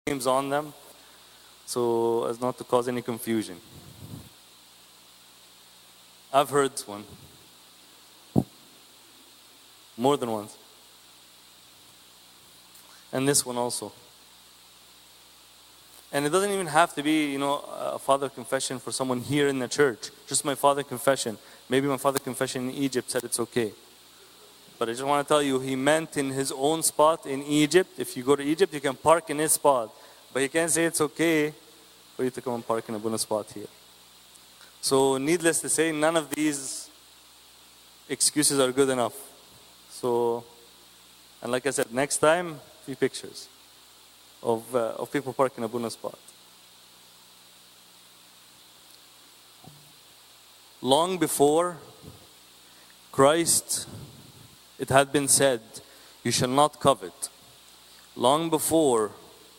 names on them, so as not to cause any confusion. I've heard this one more than once. And this one also. And it doesn't even have to be, a father confession for someone here in the church. Just my father confession. Maybe my father confession in Egypt said it's okay. But I just want to tell you, he meant in his own spot in Egypt. If you go to Egypt, you can park in his spot. But you can't say it's okay for you to come and park in Abuna's spot here. So needless to say, none of these excuses are good enough. So, and like I said, next time, 3 pictures of people parking Abuna's spot. Long before Christ, it had been said, you shall not covet. Long before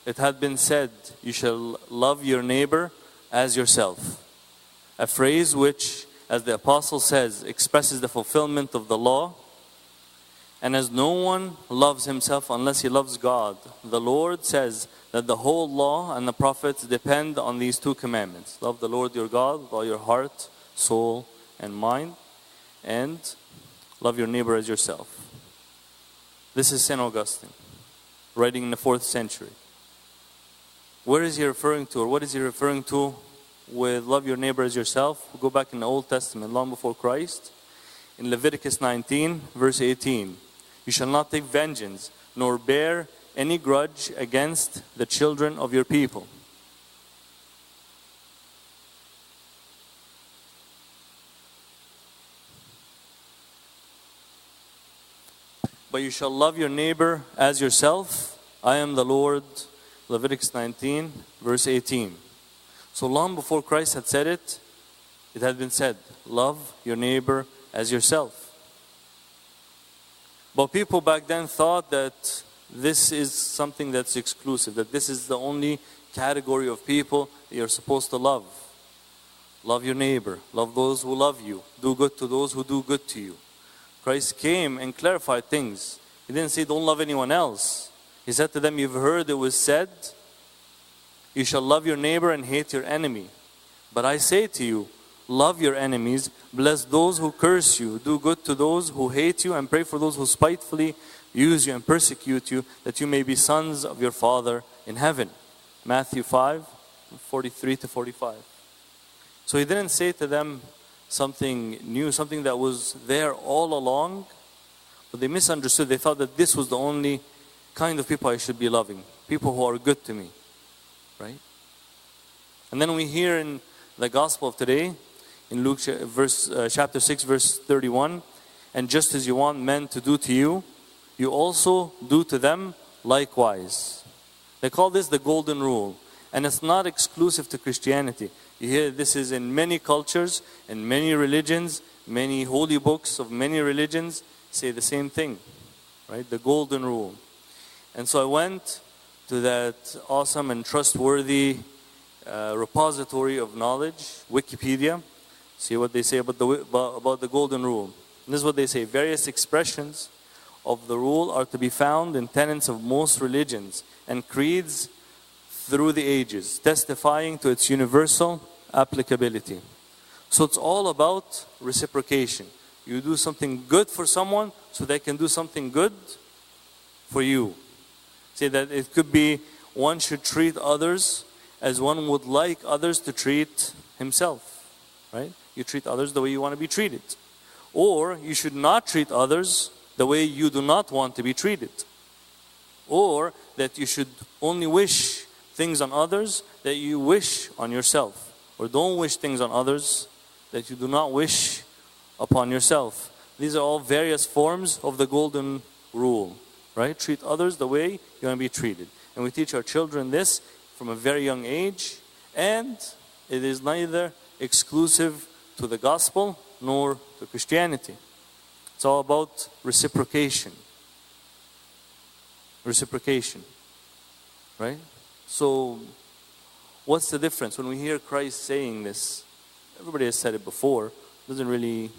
it had been said, you shall love your neighbor as yourself. A phrase which, as the apostle says, expresses the fulfillment of the law. And as no one loves himself unless he loves God, the Lord says that the whole law and the prophets depend on these 2 commandments. Love the Lord your God with all your heart, soul, and mind. And love your neighbor as yourself. This is St. Augustine, writing in the 4th century. Where is he referring to, or what is he referring to with love your neighbor as yourself? We'll go back in the Old Testament, long before Christ. In Leviticus 19, verse 18. You shall not take vengeance, nor bear any grudge against the children of your people. But you shall love your neighbor as yourself. I am the Lord. Leviticus 19, verse 18. So long before Christ had said it, it had been said, love your neighbor as yourself. But people back then thought that this is something that's exclusive, that this is the only category of people that you're supposed to love. Love your neighbor, love those who love you, do good to those who do good to you. Christ came and clarified things. He didn't say don't love anyone else. He said to them, you've heard it was said, you shall love your neighbor and hate your enemy. But I say to you, love your enemies, bless those who curse you, do good to those who hate you, and pray for those who spitefully use you and persecute you, that you may be sons of your Father in heaven. Matthew 5, 43 to 45. So he didn't say to them something new, something that was there all along, but they misunderstood. They thought that this was the only kind of people I should be loving, people who are good to me, right? And then we hear in the gospel of today, in Luke chapter 6, verse 31, and just as you want men to do to you, you also do to them likewise. They call this the golden rule. And it's not exclusive to Christianity. You hear this is in many cultures, in many religions, many holy books of many religions say the same thing, right? The golden rule. And so I went to that awesome and trustworthy repository of knowledge, Wikipedia. See what they say about the golden rule. And this is what they say. Various expressions of the rule are to be found in tenets of most religions and creeds through the ages, testifying to its universal applicability. So it's all about reciprocation. You do something good for someone so they can do something good for you. Say that it could be one should treat others as one would like others to treat himself, right? You treat others the way you want to be treated. Or you should not treat others the way you do not want to be treated. Or that you should only wish things on others that you wish on yourself. Or don't wish things on others that you do not wish upon yourself. These are all various forms of the golden rule, right? Treat others the way you want to be treated. And we teach our children this from a very young age. And it is neither exclusive to the gospel nor to Christianity. It's all about reciprocation. Reciprocation. Right? So, what's the difference when we hear Christ saying this? Everybody has said it before. Doesn't really,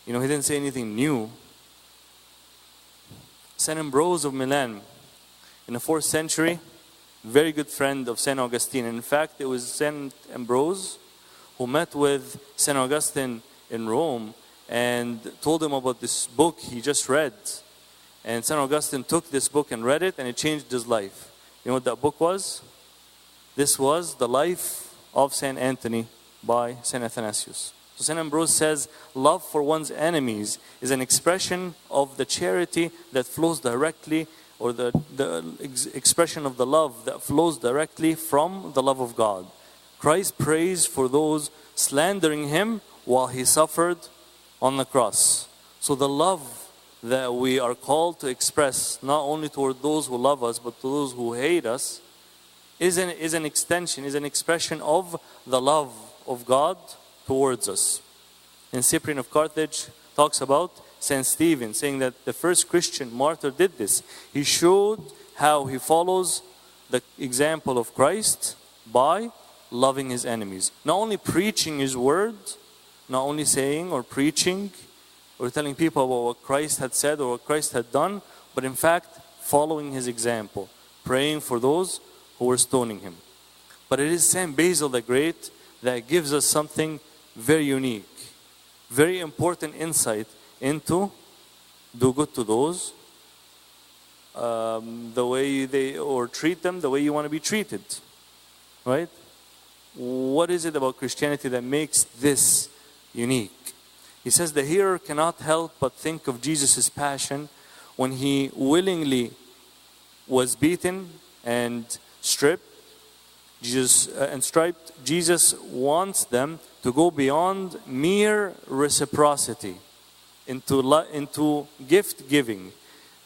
he didn't say anything new. St. Ambrose of Milan, in the 4th century, very good friend of St. Augustine. In fact, it was St. Ambrose who met with St. Augustine in Rome and told him about this book he just read. And St. Augustine took this book and read it, and it changed his life. You know what that book was? This was The Life of St. Anthony by St. Athanasius. So St. Ambrose says, love for one's enemies is an expression of the charity that flows directly, or the expression of the love that flows directly from the love of God. Christ prays for those slandering him while he suffered on the cross. So the love that we are called to express, not only toward those who love us, but to those who hate us, is an extension, is an expression of the love of God towards us. And Cyprian of Carthage talks about St. Stephen, saying that the first Christian martyr did this. He showed how he follows the example of Christ by loving his enemies. Not only preaching his word, not only saying or preaching or telling people about what Christ had said or what Christ had done, but in fact following his example, praying for those who were stoning him. But it is St. Basil the Great that gives us something very unique, very important insight into do good to those the way they, or treat them the way you want to be treated, right? What is it about Christianity that makes this unique? He says the hearer cannot help but think of Jesus' passion when he willingly was beaten and stripped. Jesus wants them to go beyond mere reciprocity into gift giving,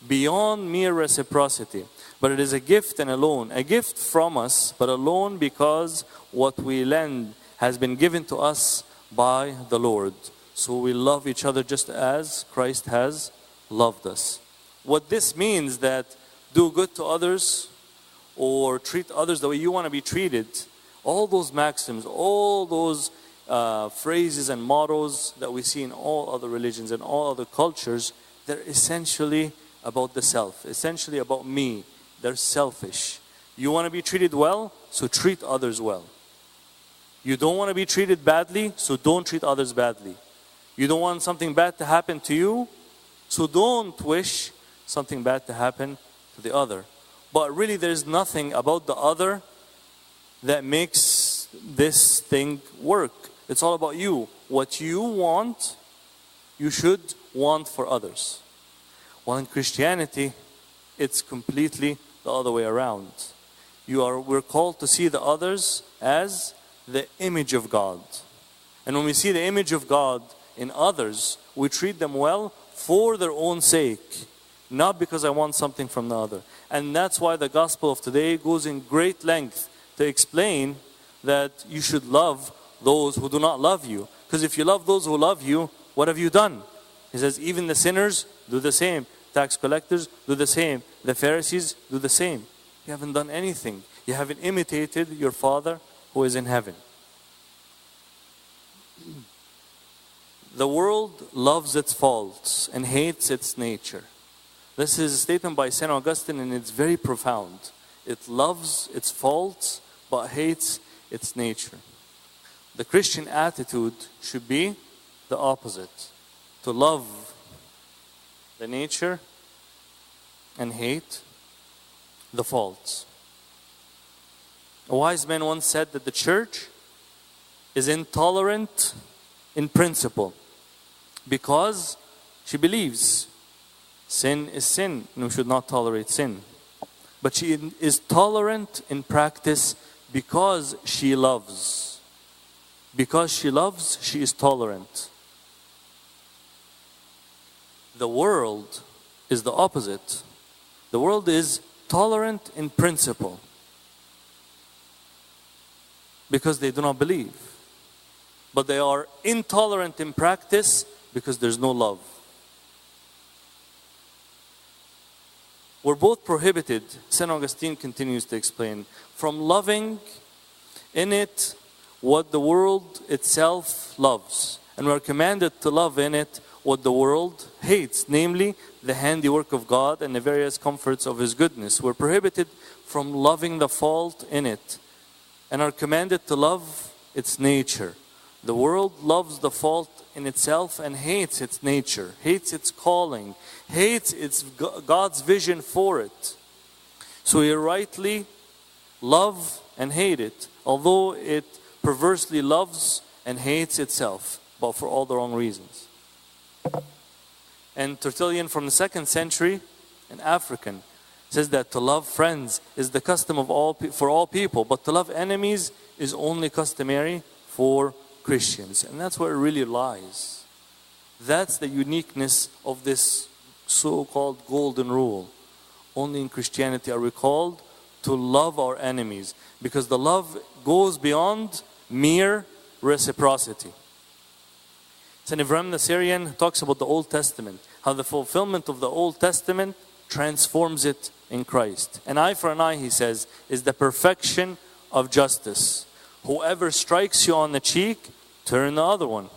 beyond mere reciprocity. But it is a gift and a loan, a gift from us, but a loan because what we lend has been given to us by the Lord. So we love each other just as Christ has loved us. What this means that do good to others or treat others the way you want to be treated, all those maxims, all those phrases and mottos that we see in all other religions and all other cultures, they're essentially about the self, essentially about me. They're selfish. You want to be treated well, so treat others well. You don't want to be treated badly, so don't treat others badly. You don't want something bad to happen to you, so don't wish something bad to happen to the other. But really there's nothing about the other that makes this thing work. It's all about you. What you want, you should want for others. While in Christianity, it's completely the other way around. We're called to see the others as the image of God. And when we see the image of God in others, we treat them well for their own sake, not because I want something from the other. And that's why the gospel of today goes in great length to explain that you should love those who do not love you. Because if you love those who love you, what have you done? He says, even the sinners do the same. Tax collectors do the same. The Pharisees do the same. You haven't done anything. You haven't imitated your Father who is in heaven. The world loves its faults and hates its nature. This is a statement by St. Augustine, and it's very profound. It loves its faults but hates its nature. The Christian attitude should be the opposite. To love the nature and hate the faults. A wise man once said that the church is intolerant in principle because she believes sin is sin and we should not tolerate sin. But she is tolerant in practice because she loves. Because she loves, she is tolerant. The world is the opposite. The world is tolerant in principle because they do not believe. But they are intolerant in practice because there's no love. We're both prohibited, St. Augustine continues to explain, from loving in it what the world itself loves. And we're commanded to love in it what the world hates, namely the handiwork of God and the various comforts of His goodness. We're prohibited from loving the fault in it and are commanded to love its nature. The world loves the fault in itself and hates its nature, hates its calling, hates God's vision for it. So we rightly love and hate it, although it perversely loves and hates itself, but for all the wrong reasons. And Tertullian from the 2nd century, an African, says that to love friends is the custom of for all people, but to love enemies is only customary for Christians. And that's where it really lies. That's the uniqueness of this so-called golden rule. Only in Christianity are we called to love our enemies, because the love goes beyond mere reciprocity. St. Ephraim the Syrian talks about the Old Testament, how the fulfillment of the Old Testament transforms it in Christ. An eye for an eye, he says, is the perfection of justice. Whoever strikes you on the cheek, turn the other one.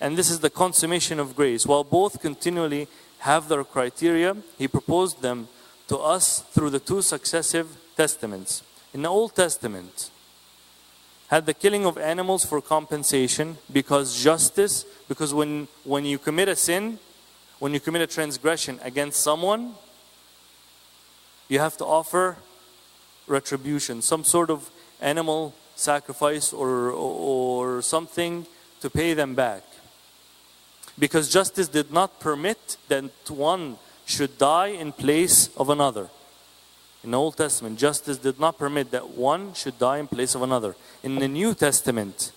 And this is the consummation of grace. While both continually have their criteria, he proposed them to us through the 2 successive testaments. In the Old Testament, had the killing of animals for compensation, because justice, because when you commit a sin, when you commit a transgression against someone, you have to offer retribution, some sort of animal sacrifice or something to pay them back. Because justice did not permit that one should die in place of another. In the Old Testament, justice did not permit that one should die in place of another. In the New Testament,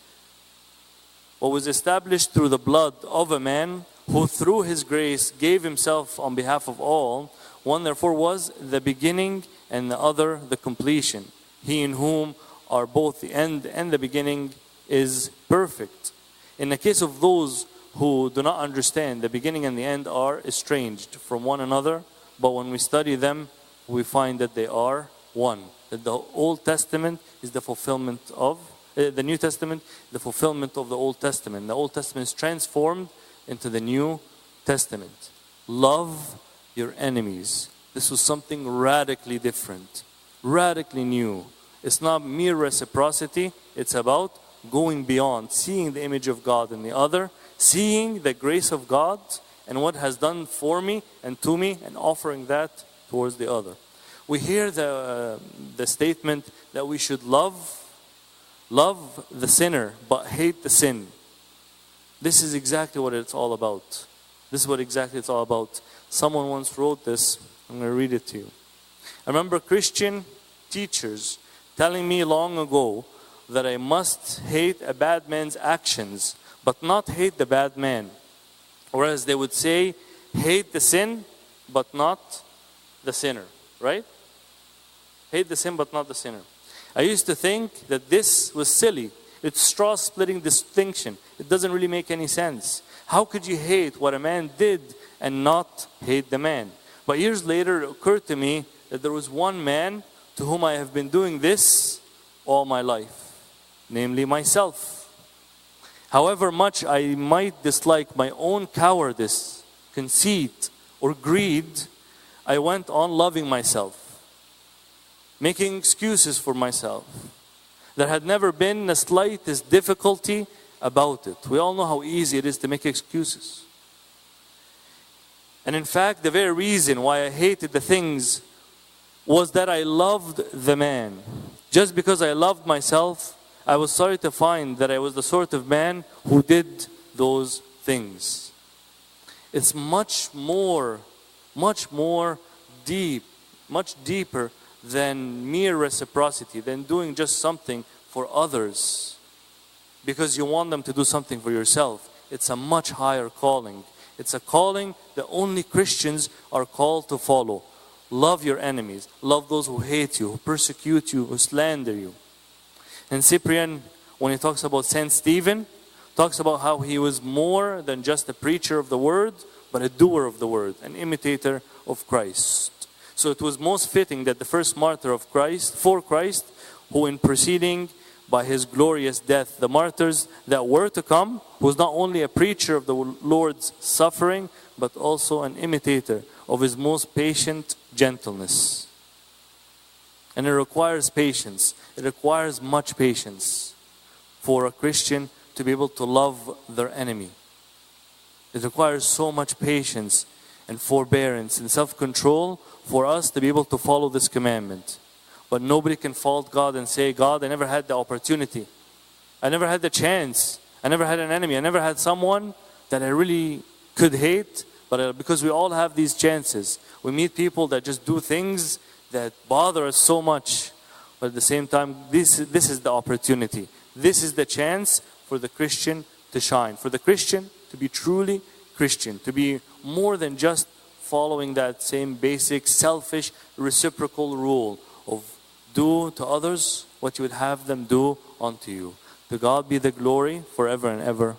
what was established through the blood of a man who through his grace gave himself on behalf of all, one therefore was the beginning and the other the completion. He in whom are both the end and the beginning is perfect. In the case of those who do not understand, the beginning and the end are estranged from one another, but when we study them, we find that they are one. That the Old Testament is the fulfillment of, the New Testament, the fulfillment of the Old Testament. The Old Testament is transformed into the New Testament. Love your enemies. This was something radically different, radically new. It's not mere reciprocity, it's about going beyond, seeing the image of God in the other, seeing the grace of God and what has done for me and to me, and offering that towards the other. We hear the statement that we should love the sinner but hate the sin. This is exactly what it's all about. This is what exactly it's all about. Someone once wrote this. I'm going to read it to you. I remember Christian teachers telling me long ago that I must hate a bad man's actions, but not hate the bad man. Whereas they would say, hate the sin, but not the sinner. Right? Hate the sin, but not the sinner. I used to think that this was silly. It's straw-splitting distinction. It doesn't really make any sense. How could you hate what a man did and not hate the man? But years later, it occurred to me that there was one man to whom I have been doing this all my life, namely myself. However much I might dislike my own cowardice, conceit, or greed, I went on loving myself, making excuses for myself. There had never been the slightest difficulty about it. We all know how easy it is to make excuses. And in fact, the very reason why I hated the things was that I loved the man. Just because I loved myself, I was sorry to find that I was the sort of man who did those things. It's much deep, much deeper than mere reciprocity, than doing just something for others because you want them to do something for yourself. It's a much higher calling. It's a calling that only Christians are called to follow. Love your enemies. Love those who hate you, who persecute you, who slander you. And Cyprian, when he talks about Saint Stephen, talks about how he was more than just a preacher of the word, but a doer of the word, an imitator of Christ. So it was most fitting that the first martyr of Christ, for Christ, who in proceeding by his glorious death, the martyrs that were to come, was not only a preacher of the Lord's suffering, but also an imitator of his most patient gentleness. And it requires patience. It requires much patience for a Christian to be able to love their enemy. It requires so much patience and forbearance and self-control for us to be able to follow this commandment. But nobody can fault God and say, God, I never had the opportunity. I never had the chance. I never had an enemy. I never had someone that I really could hate. But because we all have these chances. We meet people that just do things that bother us so much. But at the same time, this is the opportunity. This is the chance for the Christian to shine. For the Christian to be truly Christian. To be more than just following that same basic, selfish, reciprocal rule of do to others what you would have them do unto you. To God be the glory forever and ever.